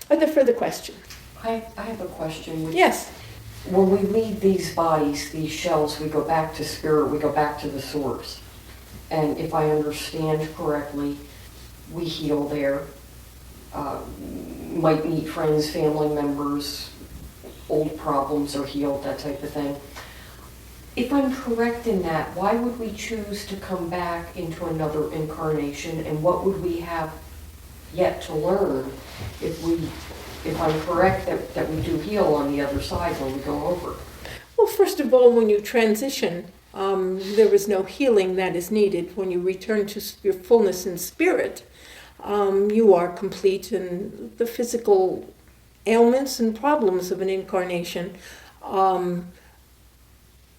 Are there further questions? I have a question. Yes. When we leave these bodies, these shells, we go back to spirit, we go back to the source. And if I understand correctly, we heal there, might meet friends, family members, old problems are healed, that type of thing. If I'm correct in that, why would we choose to come back into another incarnation, and what would we have yet to learn if I'm correct that we do heal on the other side when we go over? Well, first of all, when you transition, there is no healing that is needed. When you return to your fullness in spirit, you are complete, and the physical ailments and problems of an incarnation are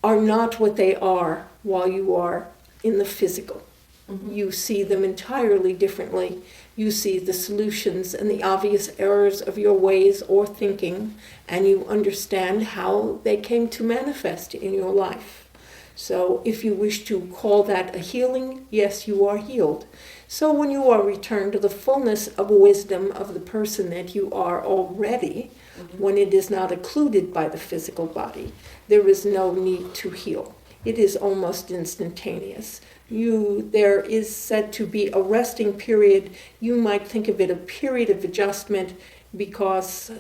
not what they are while you are in the physical. Mm-hmm. You see them entirely differently. You see the solutions and the obvious errors of your ways or thinking, and you understand how they came to manifest in your life. So if you wish to call that a healing, yes, you are healed. So when you are returned to the fullness of wisdom of the person that you are already, mm-hmm. when it is not occluded by the physical body, there is no need to heal. It is almost instantaneous. There is said to be a resting period. You might think of it a period of adjustment, because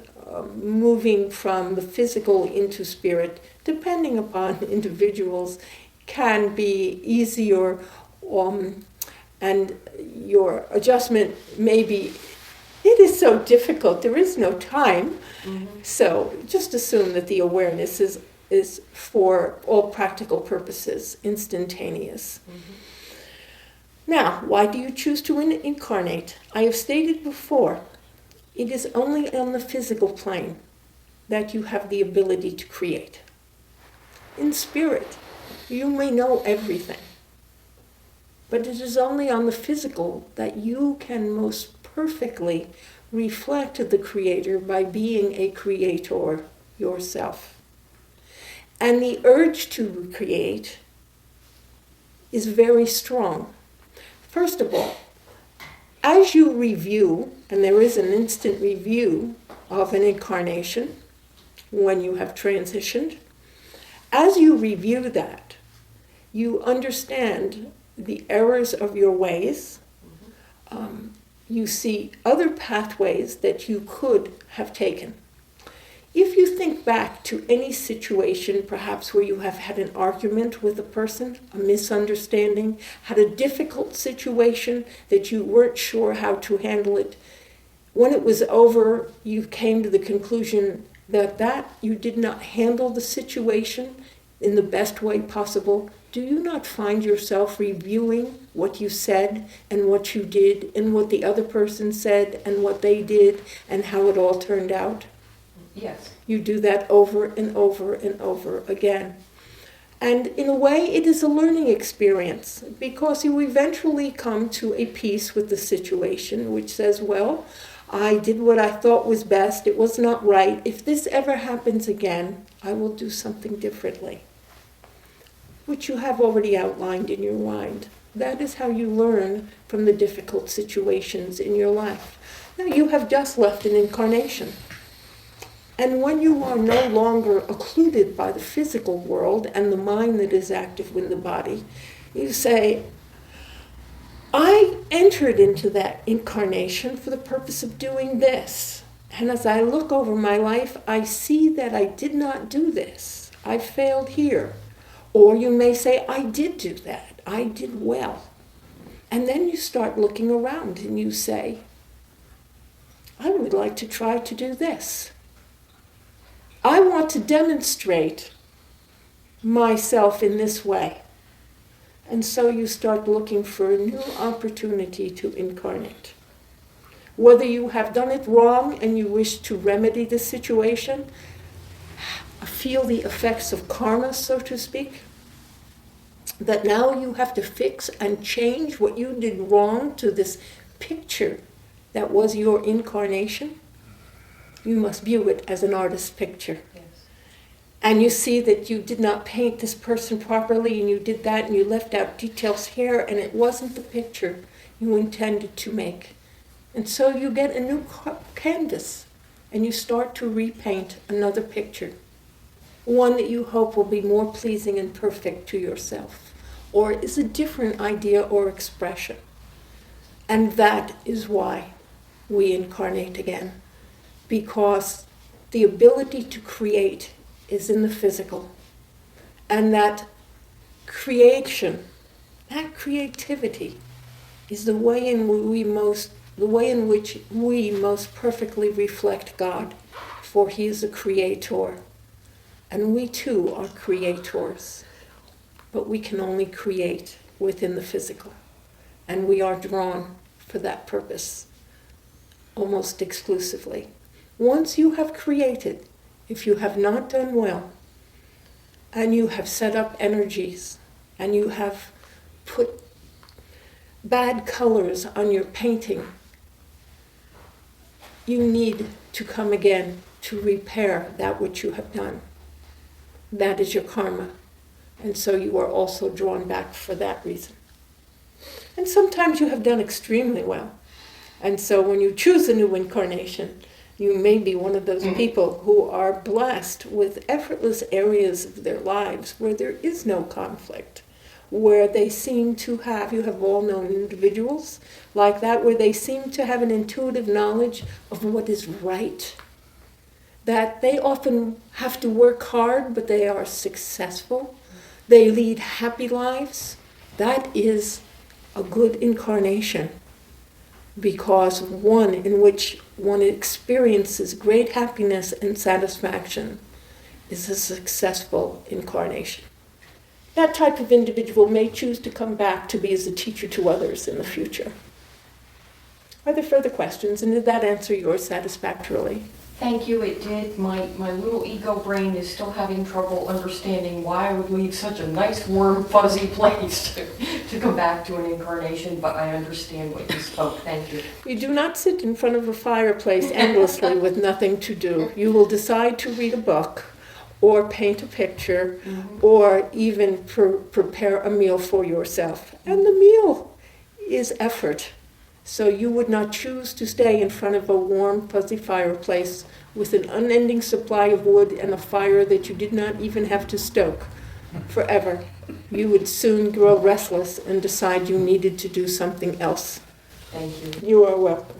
moving from the physical into spirit, depending upon individuals, can be easier, and your adjustment may be, it is so difficult, there is no time. Mm-hmm. So just assume that the awareness is for all practical purposes instantaneous. Mm-hmm. Now, why do you choose to incarnate? I have stated before, it is only on the physical plane that you have the ability to create. In spirit, you may know everything, but it is only on the physical that you can most perfectly reflect the Creator by being a creator yourself. And the urge to create is very strong. First of all, as you review, and there is an instant review of an incarnation when you have transitioned, as you review that, you understand the errors of your ways. You see other pathways that you could have taken. If you think back to any situation, perhaps where you have had an argument with a person, a misunderstanding, had a difficult situation that you weren't sure how to handle it, when it was over, you came to the conclusion that you did not handle the situation in the best way possible. Do you not find yourself reviewing what you said and what you did and what the other person said and what they did and how it all turned out? Yes. You do that over and over and over again. And in a way, it is a learning experience, because you eventually come to a peace with the situation, which says, well, I did what I thought was best. It was not right. If this ever happens again, I will do something differently, which you have already outlined in your mind. That is how you learn from the difficult situations in your life. Now, you have just left an incarnation. And when you are no longer occluded by the physical world and the mind that is active in the body, you say, I entered into that incarnation for the purpose of doing this. And as I look over my life, I see that I did not do this. I failed here. Or you may say, I did do that. I did well. And then you start looking around and you say, I would like to try to do this. I want to demonstrate myself in this way. And so you start looking for a new opportunity to incarnate. Whether you have done it wrong and you wish to remedy the situation, feel the effects of karma, so to speak, that now you have to fix and change what you did wrong to this picture that was your incarnation. You must view it as an artist's picture. Yes. And you see that you did not paint this person properly, and you did that, and you left out details here, and it wasn't the picture you intended to make. And so you get a new canvas, and you start to repaint another picture, one that you hope will be more pleasing and perfect to yourself, or is a different idea or expression. And that is why we incarnate again, because the ability to create is in the physical, and that creation, that creativity, is the way in which we most perfectly reflect God, for He is a creator, and we too are creators, but we can only create within the physical, and we are drawn for that purpose almost exclusively. Once you have created, if you have not done well, and you have set up energies, and you have put bad colors on your painting, you need to come again to repair that which you have done. That is your karma. And so you are also drawn back for that reason. And sometimes you have done extremely well. And so when you choose a new incarnation, you may be one of those people who are blessed with effortless areas of their lives where there is no conflict, where they seem to have, you have all known individuals like that, where they seem to have an intuitive knowledge of what is right, that they often have to work hard, but they are successful. They lead happy lives. That is a good incarnation, because one in which one experiences great happiness and satisfaction is a successful incarnation. That type of individual may choose to come back to be as a teacher to others in the future. Are there further questions, and did that answer yours satisfactorily? Thank you, it did. My little ego brain is still having trouble understanding why I would leave such a nice, warm, fuzzy place to come back to an incarnation, but I understand what you spoke. Thank you. You do not sit in front of a fireplace endlessly with nothing to do. You will decide to read a book, or paint a picture, or even prepare a meal for yourself. And the meal is effort. So you would not choose to stay in front of a warm, fuzzy fireplace with an unending supply of wood and a fire that you did not even have to stoke forever. You would soon grow restless and decide you needed to do something else. Thank you. You are welcome.